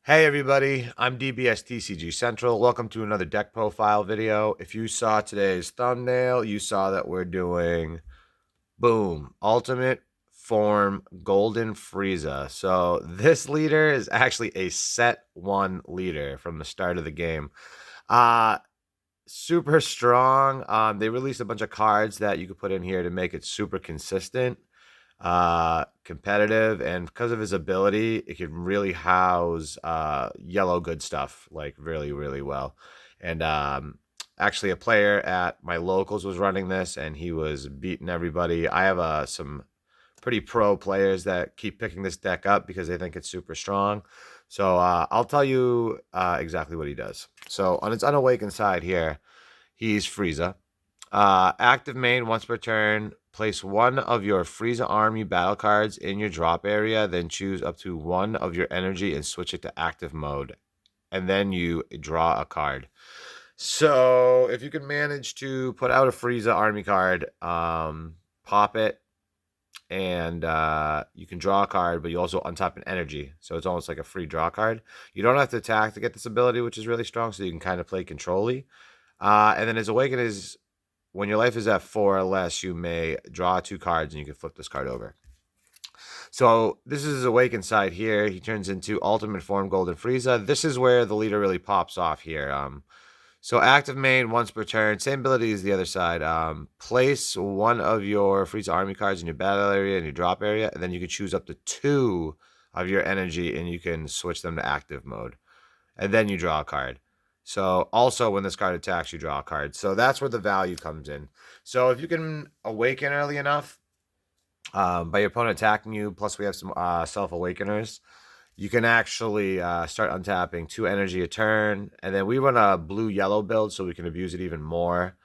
Hey everybody, I'm DBSTCG Central. Welcome to another deck profile video. If you saw today's thumbnail, you saw that we're doing, boom, Ultimate Form Golden Frieza. So this leader is actually a set 1 leader from the start of the game. Super strong. They released a bunch of cards that you could put in here to make it super consistent, competitive, and because of his ability, it can really house yellow good stuff like really well. And actually, a player at my locals was running this, and he was beating everybody. I have some pretty pro players that keep picking this deck up because they think it's super strong. So I'll tell you exactly what he does. So on its unawakened side here, he's Frieza. Active main once per turn. Place one of your Frieza Army battle cards in your drop area, then choose up to one of your energy and switch it to active mode. And then you draw a card. So if you can manage to put out a Frieza Army card, pop it, and you can draw a card, but you also untap an energy. So it's almost like a free draw card. You don't have to attack to get this ability, which is really strong, so you can kind of play control-y. And then his Awaken is, when your life is at 4 or less, you may draw 2 cards and you can flip this card over. So this is his Awakened side here. He turns into Ultimate Form Golden Frieza. This is where the leader really pops off here. So active main once per turn. Same ability as the other side. Place one of your Frieza Army cards in your battle area and your drop area, and then you can choose up to 2 of your energy and you can switch them to active mode. And then you draw a card. So also when this card attacks, you draw a card. So that's where the value comes in. So if you can awaken early enough by your opponent attacking you, plus we have some Selfawakeners, you can actually start untapping 2 energy a turn. And then we run a blue-yellow build so we can abuse it even more.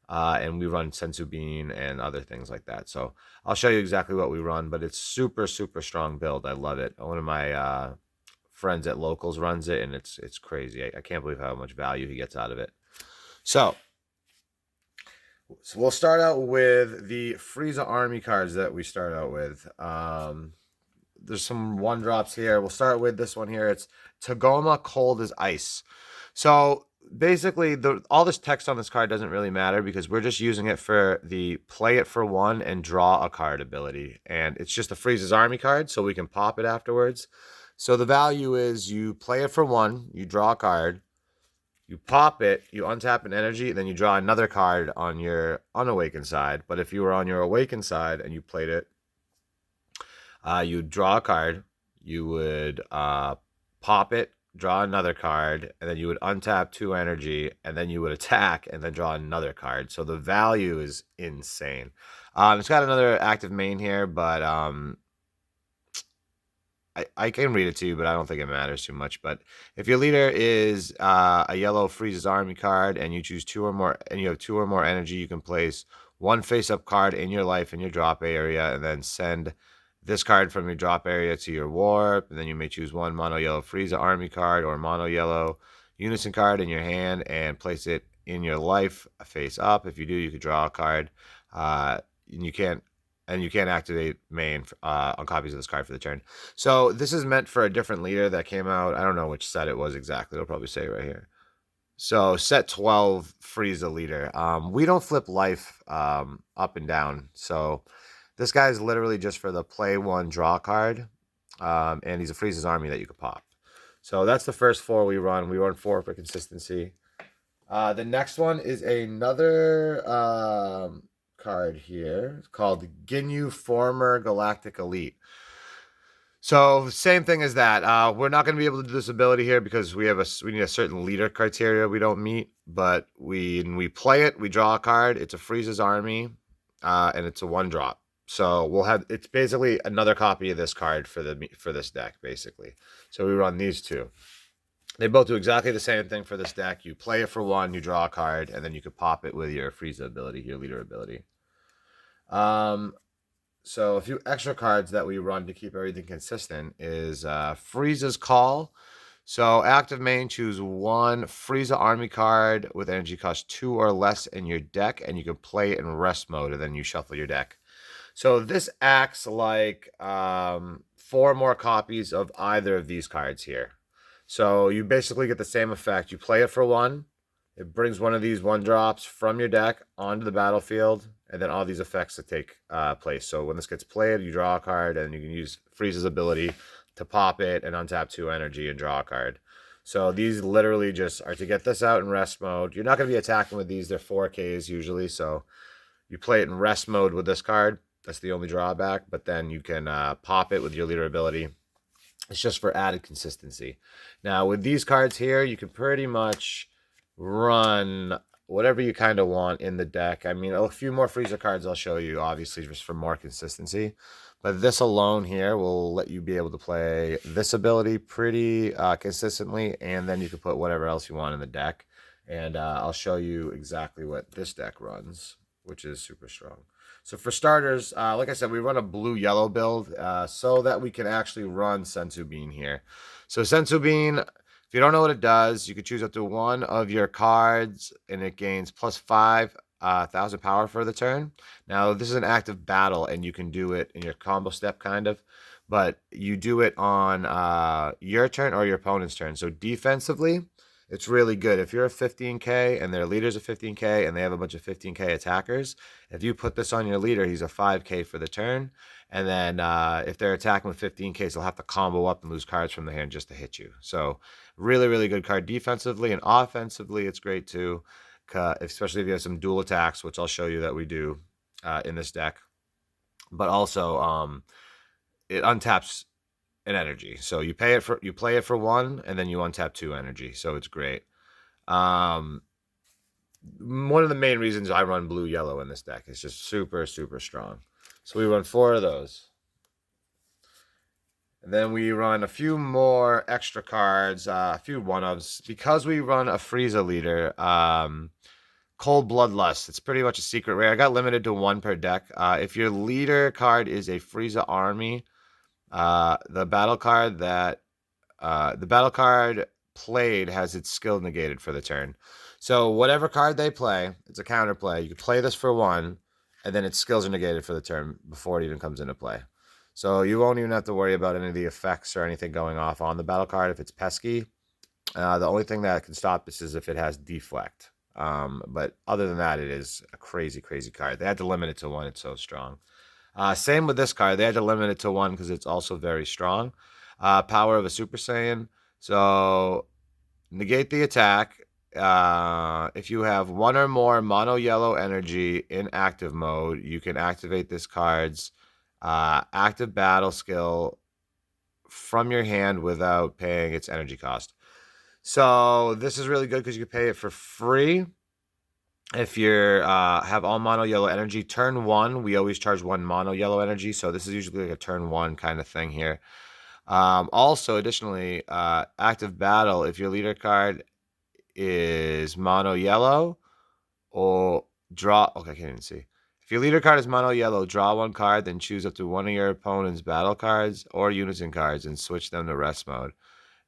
And we run Senzu Bean and other things like that. So I'll show you exactly what we run, but it's super strong build. I love it. One of my friends at locals runs it, and it's crazy. I can't believe how much value he gets out of it. So we'll start out with the Frieza Army cards that we start out with. There's some 1-drops here. We'll start with this one here. It's Tagoma Cold Ice. So basically, all this text on this card doesn't really matter because we're just using it for the play it for 1 and draw a card ability. And it's just a Frieza's Army card, so we can pop it afterwards. So the value is you play it for 1, you draw a card, you pop it, you untap an energy, then you draw another card on your unawakened side. But if you were on your awakened side and you played it, you'd draw a card, you would pop it, draw another card, and then you would untap 2 energy, and then you would attack and then draw another card. So the value is insane. It's got another active main here, but I can read it to you, but I don't think it matters too much. But if your leader is a yellow Frieza's Army card and you choose 2 or more, and you have 2 or more energy, you can place 1 face-up card in your life in your drop area, and then send this card from your drop area to your warp. And then you may choose 1 mono yellow Frieza Army card or mono yellow unison card in your hand and place it in your life face up. If you do, you could draw a card. And you can't activate main on copies of this card for the turn. So this is meant for a different leader that came out. I don't know which set it was exactly. It'll probably say right here. So set 12 Frieza leader. We don't flip life up and down. So this guy is literally just for the play 1 draw card. And he's a Frieza's Army that you could pop. So that's the first 4 we run. We run 4 for consistency. The next one is another card here. It's called Ginyu Former Galactic Elite. So same thing as that. We're not going to be able to do this ability here because we need a certain leader criteria we don't meet. But when we play it, we draw a card. It's a Frieza's Army, and it's a 1-drop. So we'll have, it's basically another copy of this card for this deck, basically. So we run these 2. They both do exactly the same thing for this deck. You play it for 1, you draw a card, and then you could pop it with your Frieza ability, your leader ability. So a few extra cards that we run to keep everything consistent is Frieza's Call. So active main, choose 1 Frieza Army card with energy cost 2 or less in your deck, and you can play it in rest mode, and then you shuffle your deck. So this acts like 4 more copies of either of these cards here. So you basically get the same effect. You play it for one. It brings one of these one drops from your deck onto the battlefield, and then all these effects that take place. So when this gets played, you draw a card, and you can use Frieza's ability to pop it and untap 2 energy and draw a card. So these literally just are to get this out in rest mode. You're not going to be attacking with these. They're 4Ks usually, so you play it in rest mode with this card. That's the only drawback, but then you can pop it with your leader ability. It's just for added consistency. Now, with these cards here, you can pretty much run whatever you kind of want in the deck. I mean, a few more Frieza cards I'll show you, obviously, just for more consistency. But this alone here will let you be able to play this ability pretty consistently, and then you can put whatever else you want in the deck. And I'll show you exactly what this deck runs, which is super strong. So for starters, like I said, we run a blue-yellow build so that we can actually run Senzu Bean here. So Senzu Bean, if you don't know what it does, you can choose up to one of your cards, and it gains plus 5,000 power for the turn. Now, this is an active battle, and you can do it in your combo step, kind of. But you do it on your turn or your opponent's turn. So defensively, it's really good. If you're a 15K and their leader's a 15K and they have a bunch of 15K attackers, if you put this on your leader, he's a 5K for the turn. And then if they're attacking with 15Ks, they'll have to combo up and lose cards from the hand just to hit you. So really, really good card defensively, and offensively, it's great too, especially if you have some dual attacks, which I'll show you that we do in this deck. But also, it untaps an energy. So you play it for one, and then you untap 2 energy. So it's great. One of the main reasons I run blue yellow in this deck is just super, super strong. So we run 4 of those. And then we run a few more extra cards, a few one-ofs. Because we run a Frieza leader, Cold Bloodlust. It's pretty much a secret rare. I got limited to 1 per deck. If your leader card is a Frieza Army, the battle card played has its skill negated for the turn. So whatever card they play, it's a counterplay. You can play this for 1, and then its skills are negated for the turn before it even comes into play. So you won't even have to worry about any of the effects or anything going off on the battle card if it's pesky. The only thing that can stop this is if it has deflect. But other than that, it is a crazy, crazy card. They had to limit it to 1. It's so strong. Same with this card. They had to limit it to 1 because it's also very strong. Power of a Super Saiyan. So negate the attack. If you have 1 or more mono yellow energy in active mode, you can activate this card's active battle skill from your hand without paying its energy cost. So this is really good because you can pay it for free. If you have all mono yellow energy, turn 1, we always charge 1 mono yellow energy. So this is usually like a turn 1 kind of thing here. Also, additionally, active battle, if your leader card is mono yellow or draw, okay, I can't even see. If your leader card is mono yellow, draw 1 card, then choose up to one of your opponent's battle cards or unison cards and switch them to rest mode.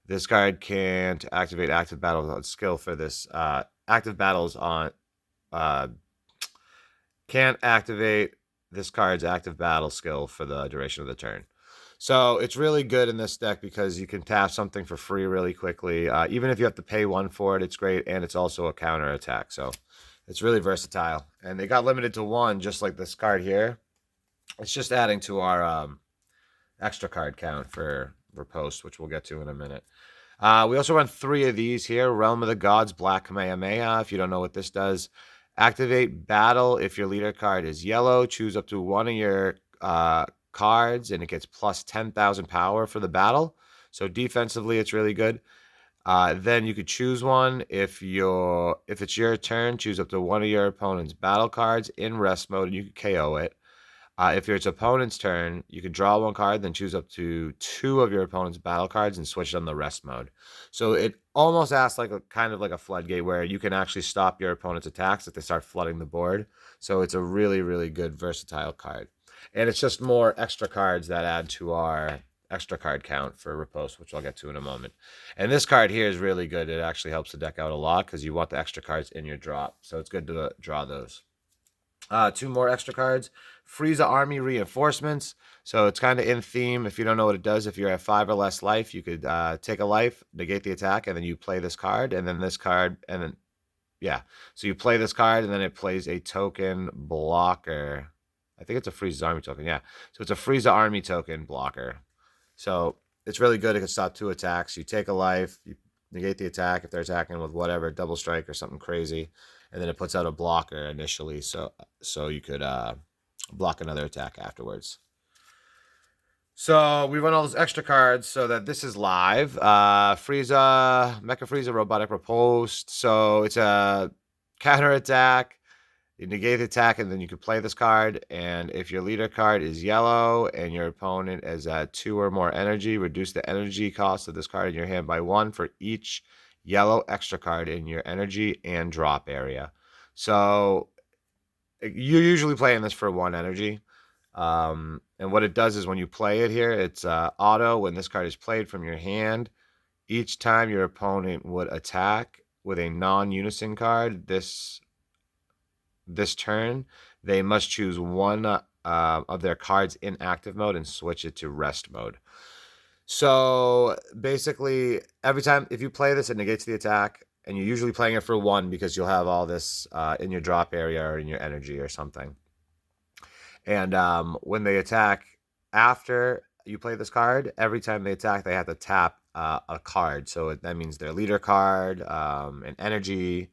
This card can't activate active battle skill for this. Active battles on can't activate this card's active battle skill for the duration of the turn. So it's really good in this deck because you can tap something for free really quickly. Even if you have to pay 1 for it, it's great, and it's also a counter attack. So it's really versatile. And they got limited to 1, just like this card here. It's just adding to our extra card count for post, which we'll get to in a minute. We also run 3 of these here. Realm of the Gods, Black Kamehameha. If you don't know what this does, activate battle. If your leader card is yellow, choose up to one of your cards, and it gets plus 10,000 power for the battle. So defensively, it's really good. Then you could choose one. If it's your turn, choose up to one of your opponent's battle cards in rest mode, and you can KO it. If it's opponent's turn, you can draw 1 card, then choose up to 2 of your opponent's battle cards and switch them to rest mode. So it almost acts like a kind of like a floodgate where you can actually stop your opponent's attacks if they start flooding the board. So it's a really, really good versatile card. And it's just more extra cards that add to our extra card count for riposte, which I'll get to in a moment. And this card here is really good. It actually helps the deck out a lot because you want the extra cards in your drop. So it's good to draw those. Two more extra cards. Frieza Army Reinforcements. So it's kind of in theme. If you don't know what it does, if you're at 5 or less life, you could take a life, negate the attack, and then you play this card, and then this card, and then, yeah. So you play this card, and then it plays a token blocker. I think it's a Frieza Army token, yeah. So it's a Frieza Army token blocker. So it's really good. It can stop 2 attacks. You take a life, you negate the attack if they're attacking with whatever, double strike or something crazy, and then it puts out a blocker initially, so you could block another attack afterwards. So we run all those extra cards so that this is live. Frieza Mechafreeza, robotic riposte. So it's a counter attack. You negate the attack, and then you can play this card. And if your leader card is yellow and your opponent is at 2 or more energy, reduce the energy cost of this card in your hand by 1 for each yellow extra card in your energy and drop area. So you're usually playing this for 1 energy. And what it does is when you play it here, it's auto. When this card is played from your hand, each time your opponent would attack with a non-unison card this turn, they must choose one of their cards in active mode and switch it to rest mode. So basically, every time if you play this, it negates the attack, and you're usually playing it for 1 because you'll have all this in your drop area or in your energy or something. And when they attack after you play this card, every time they attack, they have to tap a card. So that means their leader card, an energy,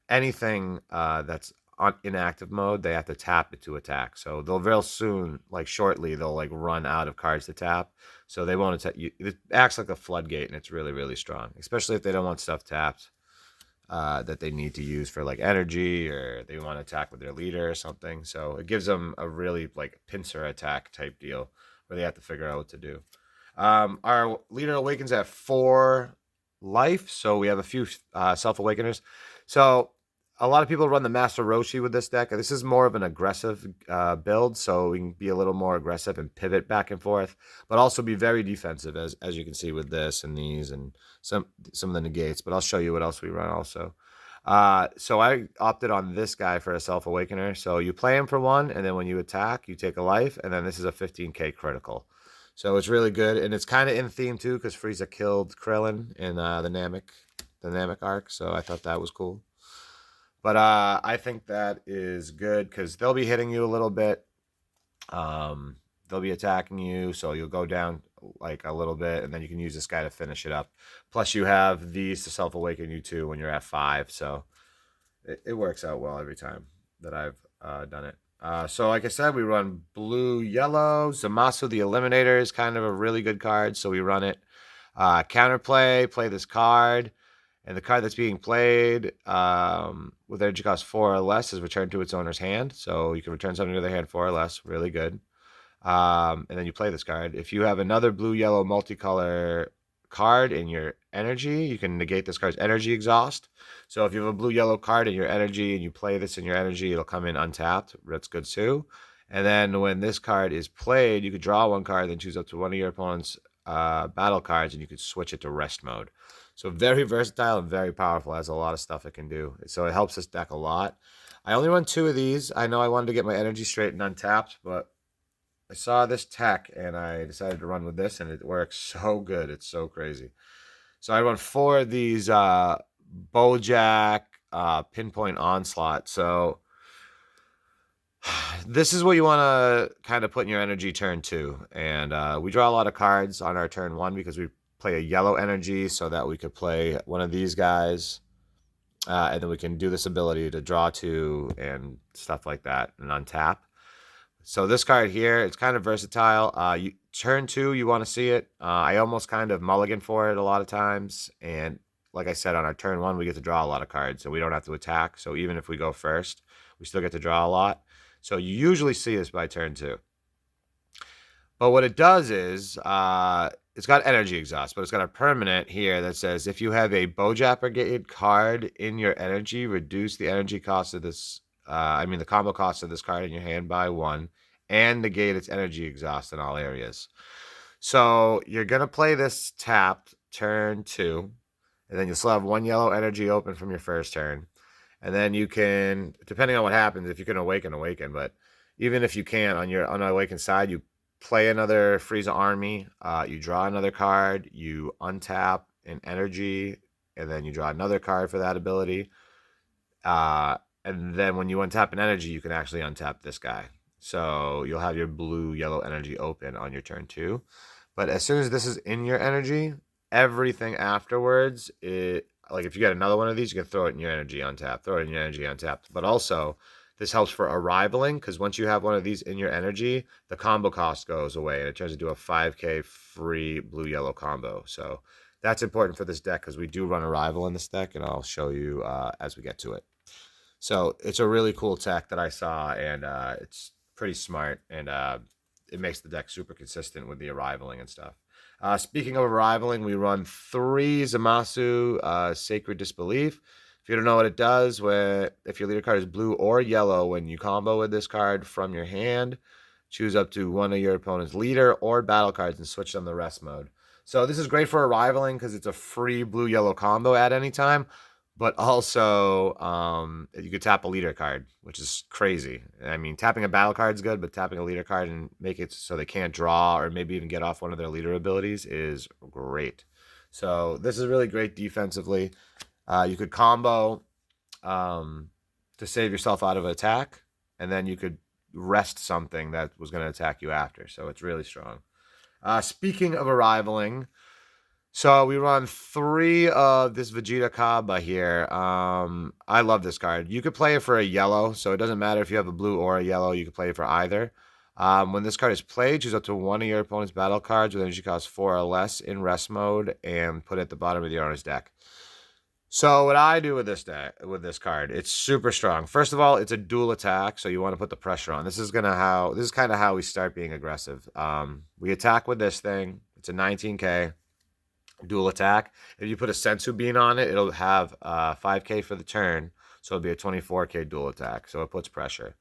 anything that's on inactive mode, they have to tap it to attack. So they'll real soon, like shortly, they'll like run out of cards to tap. So they won't attack you. It acts like a floodgate, and it's really, really strong, especially if they don't want stuff tapped that they need to use for like energy, or they want to attack with their leader or something. So it gives them a really like pincer attack type deal where they have to figure out what to do. Our leader awakens at 4 life, so we have a few Selfawakeners. So a lot of people run the Master Roshi with this deck. This is more of an aggressive build, so we can be a little more aggressive and pivot back and forth, but also be very defensive, as you can see with this and these and some of the negates. But I'll show you what else we run also. So I opted on this guy for a Self-Awakener. So you play him for 1, and then when you attack, you take a life, and then this is a 15k critical. So it's really good, and it's kind of in theme too, because Frieza killed Krillin in the Namek arc, so I thought that was cool. But I think that is good because they'll be hitting you a little bit. They'll be attacking you, so you'll go down like a little bit, and then you can use this guy to finish it up. Plus, you have these to self-awaken you too when you're at 5, so it works out well every time that I've done it. So like I said, we run blue, yellow. Zamasu the Eliminator is kind of a really good card, so we run it. Counterplay, play this card. And the card that's being played with energy cost 4 or less is returned to its owner's hand. So you can return something to their hand 4 or less. Really good. And then you play this card. If you have another blue-yellow multicolor card in your energy, you can negate this card's energy exhaust. So if you have a blue-yellow card in your energy and you play this in your energy, it'll come in untapped. That's good too. And then when this card is played, you could draw 1 card, then choose up to 1 of your opponent's battle cards, and you could switch it to rest mode. So very versatile and very powerful. It has a lot of stuff it can do. So it helps this deck a lot. I only run 2 of these. I know I wanted to get my energy straight and untapped, but I saw this tech and I decided to run with this, and it works so good. It's so crazy. So I run 4 of these Bojack Pinpoint Onslaught. So this is what you want to kind of put in your energy turn 2. And we draw a lot of cards on our turn 1 because we play a yellow energy so that we could play one of these guys. And then we can do this ability to draw 2 and stuff like that and untap. So this card here, it's kind of versatile. Turn 2, you want to see it. I almost kind of mulligan for it a lot of times. And like I said, on our turn 1, we get to draw a lot of cards. So we don't have to attack. So even if we go first, we still get to draw a lot. So you usually see this by turn 2. But what it does is, it's got energy exhaust, but it's got a permanent here that says, if you have a Boja Brigade card in your energy, reduce the energy cost of this, the combo cost of this card in your hand by 1, and negate its energy exhaust in all areas. So you're going to play this tapped turn 2, and then you'll still have 1 yellow energy open from your first turn. And then you can, depending on what happens, if you can awaken, awaken. But even if you can't, on your unawakened side, you play another Frieza Army, you draw another card, you untap an energy, and then you draw another card for that ability. And then when you untap an energy, you can actually untap this guy. So you'll have your blue, yellow energy open on your turn 2. But as soon as this is in your energy, everything afterwards, like if you get another one of these, you can throw it in your energy untap, throw it in your energy untapped. But also, this helps for arrivaling, because once you have one of these in your energy, the combo cost goes away, and it turns into a 5k free blue-yellow combo. So that's important for this deck, because we do run arrival in this deck, and I'll show you as we get to it. So it's a really cool tech that I saw, and it's pretty smart, and it makes the deck super consistent with the arrivaling and stuff. Speaking of arrivaling, we run 3 Zamasu Sacred Disbelief. If you don't know what it does, if your leader card is blue or yellow, when you combo with this card from your hand, choose up to one of your opponent's leader or battle cards and switch them to rest mode. So this is great for arrivaling because it's a free blue-yellow combo at any time. But also, you could tap a leader card, which is crazy. I mean, tapping a battle card is good, but tapping a leader card and make it so they can't draw or maybe even get off one of their leader abilities is great. So this is really great defensively. You could combo to save yourself out of an attack, and then you could rest something that was going to attack you after. So it's really strong. Speaking of arrivaling, so we run 3 of this Vegeta Cobb here. I love this card. You could play it for a yellow, so it doesn't matter if you have a blue or a yellow. You can play it for either. When this card is played, choose up to one of your opponent's battle cards with energy cost 4 or less in rest mode and put it at the bottom of your owner's deck. So what I do with this card, it's super strong. First of all, it's a dual attack, so you want to put the pressure on. This is kind of how we start being aggressive. We attack with this thing. It's a 19k. Dual attack. If you put a Senzu Bean on it, it'll have 5k for the turn, so it'll be a 24k dual attack. So it puts pressure.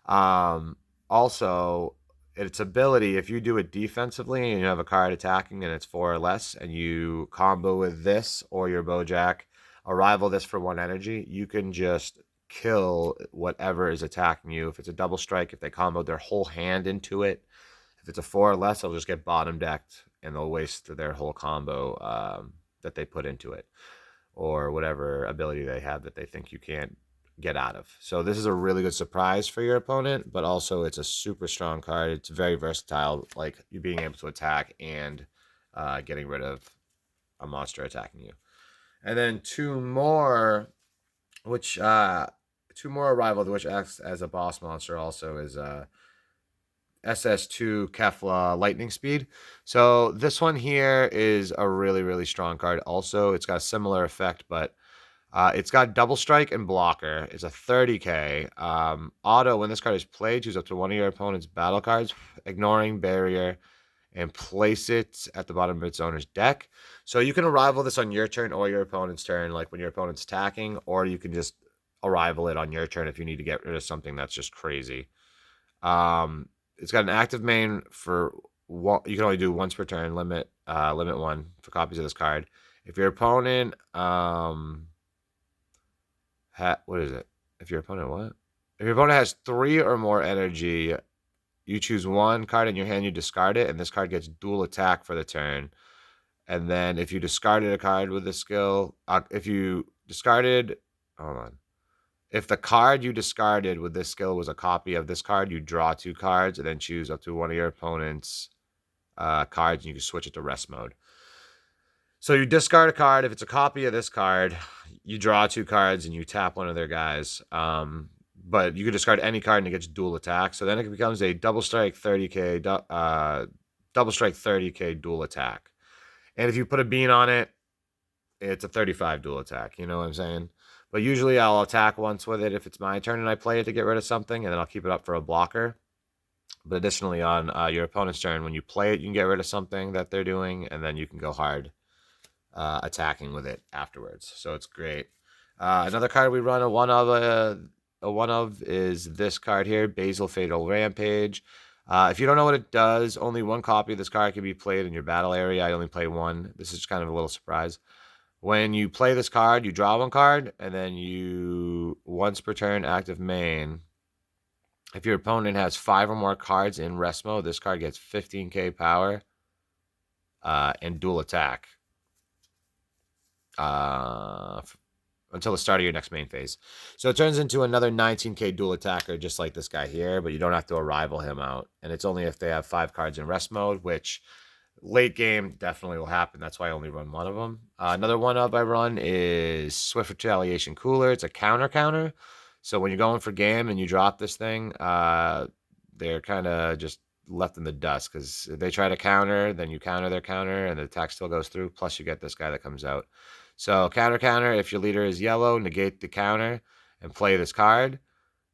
Also, its ability, if you do it defensively and you have a card attacking and it's 4 or less, and you combo with this or your Bojack, arrival this for 1 energy, you can just kill whatever is attacking you. If it's a double strike, if they combo their whole hand into it, if it's a 4 or less, they'll just get bottom decked and they'll waste their whole combo that they put into it, or whatever ability they have that they think you can't get out of. So this is a really good surprise for your opponent, but also it's a super strong card. It's very versatile, like you being able to attack and getting rid of a monster attacking you. And then 2 more, which 2 more arrival, which acts as a boss monster also, is SS2 Kefla Lightning Speed. So this one here is a really, really strong card. Also, it's got a similar effect, but it's got double strike and blocker. It's a 30k. Auto, when this card is played, choose up to one of your opponent's battle cards, ignoring barrier, and place it at the bottom of its owner's deck. So you can arrival this on your turn or your opponent's turn, like when your opponent's attacking, or you can just arrival it on your turn if you need to get rid of something that's just crazy. It's got an active main for one. You can only do once per turn. Limit 1 for copies of this card. If your opponent what is it? If your opponent what? If your opponent has 3 or more energy, you choose 1 card in your hand, you discard it, and this card gets dual attack for the turn. And then if you discarded a card with this skill, if you discarded, hold on. If the card you discarded with this skill was a copy of this card, you draw 2 cards and then choose up to one of your opponent's cards, and you can switch it to rest mode. So you discard a card. If it's a copy of this card, you draw 2 cards and you tap one of their guys. But you can discard any card and it gets dual attack. So then it becomes a double strike 30k dual attack. And if you put a bean on it, it's a 35 dual attack. You know what I'm saying? But usually I'll attack once with it if it's my turn and I play it to get rid of something, and then I'll keep it up for a blocker. But additionally, on your opponent's turn, when you play it, you can get rid of something that they're doing, and then you can go hard attacking with it afterwards. So it's great. Another card we run a one of is this card here, Basil Fatal Rampage. If you don't know what it does, only 1 copy of this card can be played in your battle area. I only play 1. This is kind of a little surprise. When you play this card, you draw one card, and then you, once per turn, active main. If your opponent has 5 or more cards in rest mode, this card gets 15k power and dual attack until the start of your next main phase. So it turns into another 19k dual attacker, just like this guy here, but you don't have to arrival him out. And it's only if they have 5 cards in rest mode, which late game definitely will happen. That's why I only run one of them. Another one up I run is Swift Retaliation Cooler. It's a counter. So when you're going for game and you drop this thing, they're kind of just left in the dust, because if they try to counter, then you counter their counter and the attack still goes through. Plus you get this guy that comes out. So counter, if your leader is yellow, negate the counter and play this card.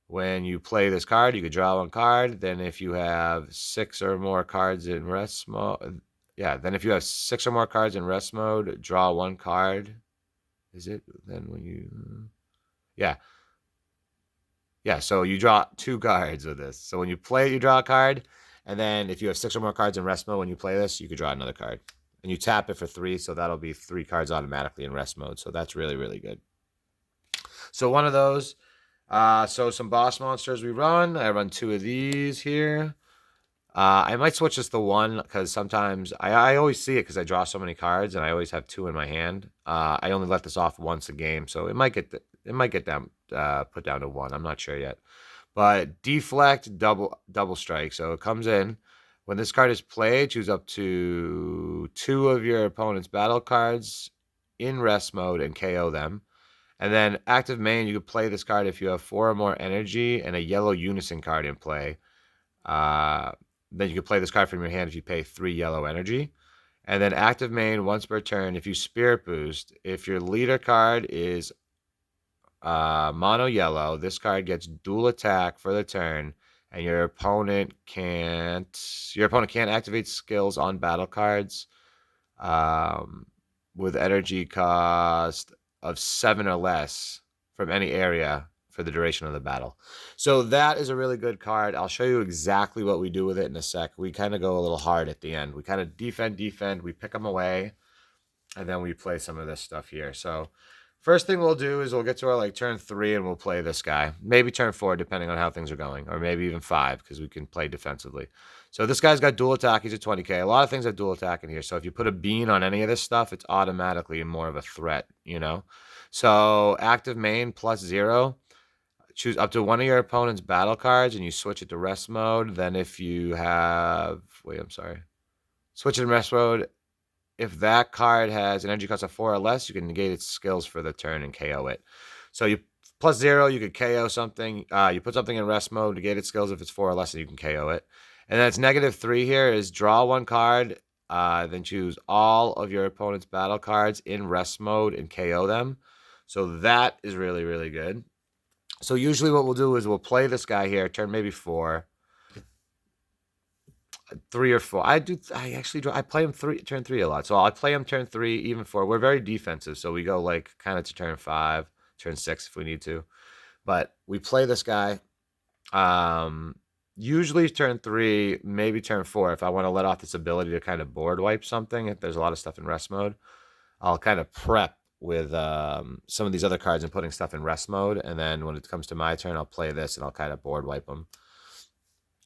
When you play this card, you could draw one card. Then if you have 6 or more cards in rest mode, then if you have 6 or more cards in rest mode, draw one card. Is it? Then when you... so you draw 2 cards with this. So when you play it, you draw a card. And then if you have 6 or more cards in rest mode, when you play this, you could draw another card. And you tap it for 3, so that'll be 3 cards automatically in rest mode. So that's really, really good. So one of those. So some boss monsters we run. I run 2 of these here. I might switch this to 1, because sometimes I always see it because I draw so many cards and I always have 2 in my hand. I only let this off once a game, so it might get down put down to 1. I'm not sure yet. But deflect, double strike. So it comes in. When this card is played, choose up to 2 of your opponent's battle cards in rest mode and KO them. And then active main, you can play this card if you have 4 or more energy and a yellow unison card in play. Then you can play this card from your hand if you pay 3 yellow energy. And then active main, once per turn, if you spirit boost, if your leader card is mono yellow, this card gets dual attack for the turn, and your opponent can't activate skills on battle cards with energy cost of 7 or less from any area for the duration of the battle. So that is a really good card. I'll show you exactly what we do with it in a sec. We kind of go a little hard at the end. We kind of defend, we pick them away, and then we play some of this stuff here. So first thing we'll do is we'll get to our turn 3 and we'll play this guy. Maybe turn 4 depending on how things are going, or maybe even 5 because we can play defensively. So this guy's got dual attack. He's at 20k. A lot of things have dual attack in here. So if you put a bean on any of this stuff, it's automatically more of a threat, you know? So active main +0. Choose up to 1 of your opponent's battle cards and you switch it to rest mode. Then if you have... Switch it to rest mode. If that card has an energy cost of 4 or less, you can negate its skills for the turn and KO it. So you +0, you could KO something. You put something in rest mode, negate its skills if it's 4 or less, and you can KO it. And then it's -3 here is draw 1 card, then choose all of your opponent's battle cards in rest mode and KO them. So that is really, really good. So usually what we'll do is we'll play this guy here, turn maybe 4. 3 or 4. I play him turn 3 a lot. So I play him turn 3, even 4. We're very defensive, so we go kind of to turn 5, turn 6 if we need to. But we play this guy. Usually turn 3, maybe turn 4. If I want to let off this ability to kind of board wipe something, if there's a lot of stuff in rest mode, I'll kind of prep with some of these other cards and putting stuff in rest mode. And then when it comes to my turn, I'll play this and I'll kind of board wipe them.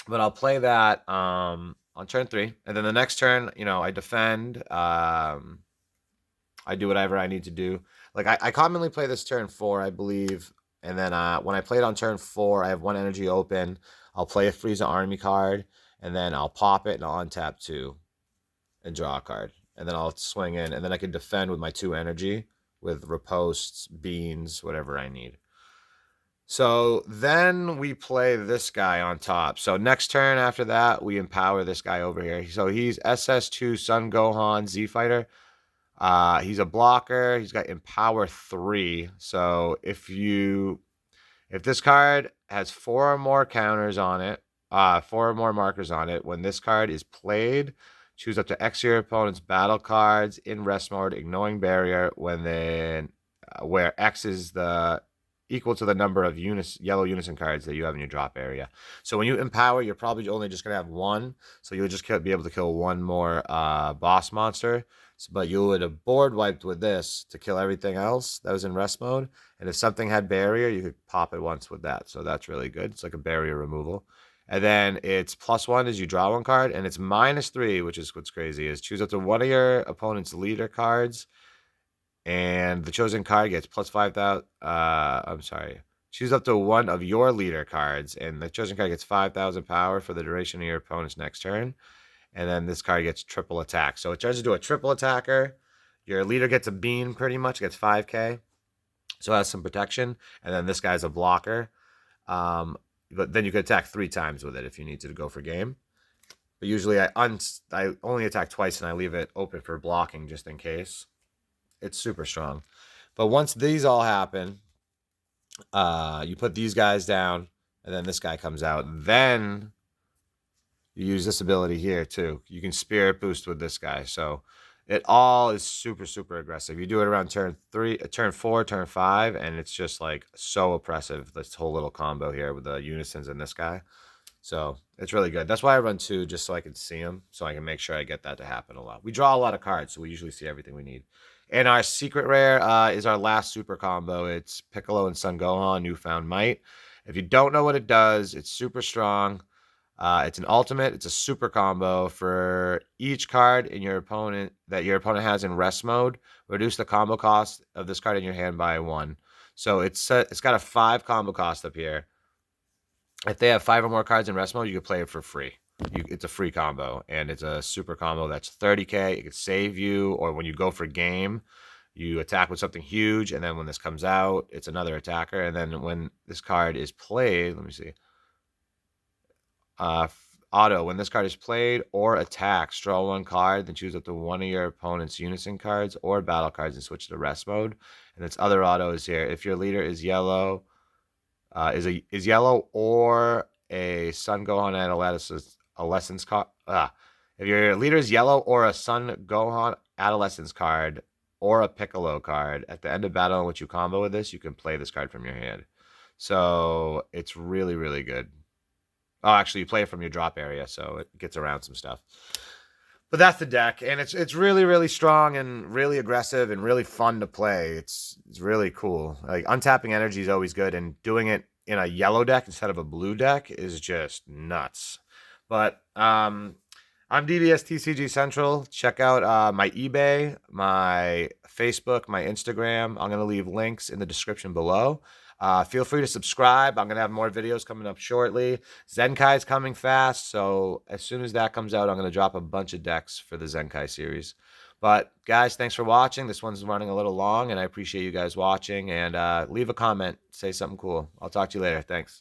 But I'll play that on turn 3. And then the next turn, I defend. I do whatever I need to do. I commonly play this turn 4, I believe. And then when I play it on turn 4, I have 1 energy open. I'll play a Frieza Army card. And then I'll pop it and I'll untap 2 and draw a card. And then I'll swing in. And then I can defend with my 2 energy with riposts, beans, whatever I need. So then we play this guy on top. So next turn after that, we empower this guy over here. So he's SS2 Sun Gohan Z Fighter. He's a blocker. He's got Empower 3. So if this card has 4 or more counters on it, 4 or more markers on it, when this card is played, choose up to X your opponent's battle cards in rest mode, ignoring barrier, where X is equal to the number of yellow unison cards that you have in your drop area. So when you empower, you're probably only just going to have 1. So you'll just be able to kill 1 more boss monster. But you would have board wiped with this to kill everything else that was in rest mode. And if something had barrier, you could pop it once with that. So that's really good. It's like a barrier removal. And then it's +1 as you draw one card, and it's -3, which is what's crazy, is choose up to one of your opponent's leader cards, and the chosen card gets +5,000. I'm sorry. Choose up to one of your leader cards, and the chosen card gets 5,000 power for the duration of your opponent's next turn. And then this card gets triple attack. So it turns into a triple attacker. Your leader gets a bean pretty much, gets 5k. So it has some protection. And then this guy's a blocker. But then you could attack 3 times with it if you need to go for game. But usually I only attack twice and I leave it open for blocking just in case. It's super strong. But once these all happen, you put these guys down, and then this guy comes out. Then you use this ability here too. You can spirit boost with this guy. So it all is super, super aggressive. You do it around turn 4, turn 5, and it's just like so oppressive. This whole little combo here with the unisons and this guy. So it's really good. That's why I run 2, just so I can see them, so I can make sure I get that to happen a lot. We draw a lot of cards, so we usually see everything we need. And our secret rare is our last super combo. It's Piccolo and Son Gohan, Newfound Might. If you don't know what it does, it's super strong. It's an ultimate. It's a super combo for each card in your opponent that your opponent has in rest mode. Reduce the combo cost of this card in your hand by 1. So it's got a 5 combo cost up here. If they have 5 or more cards in rest mode, you can play it for free. It's a free combo, and it's a super combo that's 30k. It could save you, or when you go for game, you attack with something huge, and then when this comes out, it's another attacker. And then when this card is played, let me see. Auto, when this card is played or attacks, draw 1 card, then choose up to one of your opponent's unison cards or battle cards and switch to rest mode. And its other auto is here. If your leader is yellow, is yellow or a Son Gohan Adolescence card. If your leader is yellow or a Son Gohan Adolescence card or a Piccolo card, at the end of battle in which you combo with this, you can play this card from your hand. So it's really, really good. Oh, actually, you play it from your drop area, so it gets around some stuff. But that's the deck, and it's really, really strong and really aggressive and really fun to play. It's really cool. Like, untapping energy is always good, and doing it in a yellow deck instead of a blue deck is just nuts. But I'm DBS TCG Central. Check out my eBay, my Facebook, my Instagram. I'm going to leave links in the description below. Feel free to subscribe. I'm going to have more videos coming up shortly. Zenkai is coming fast, so as soon as that comes out, I'm going to drop a bunch of decks for the Zenkai series. But, guys, thanks for watching. This one's running a little long, and I appreciate you guys watching. And leave a comment. Say something cool. I'll talk to you later. Thanks.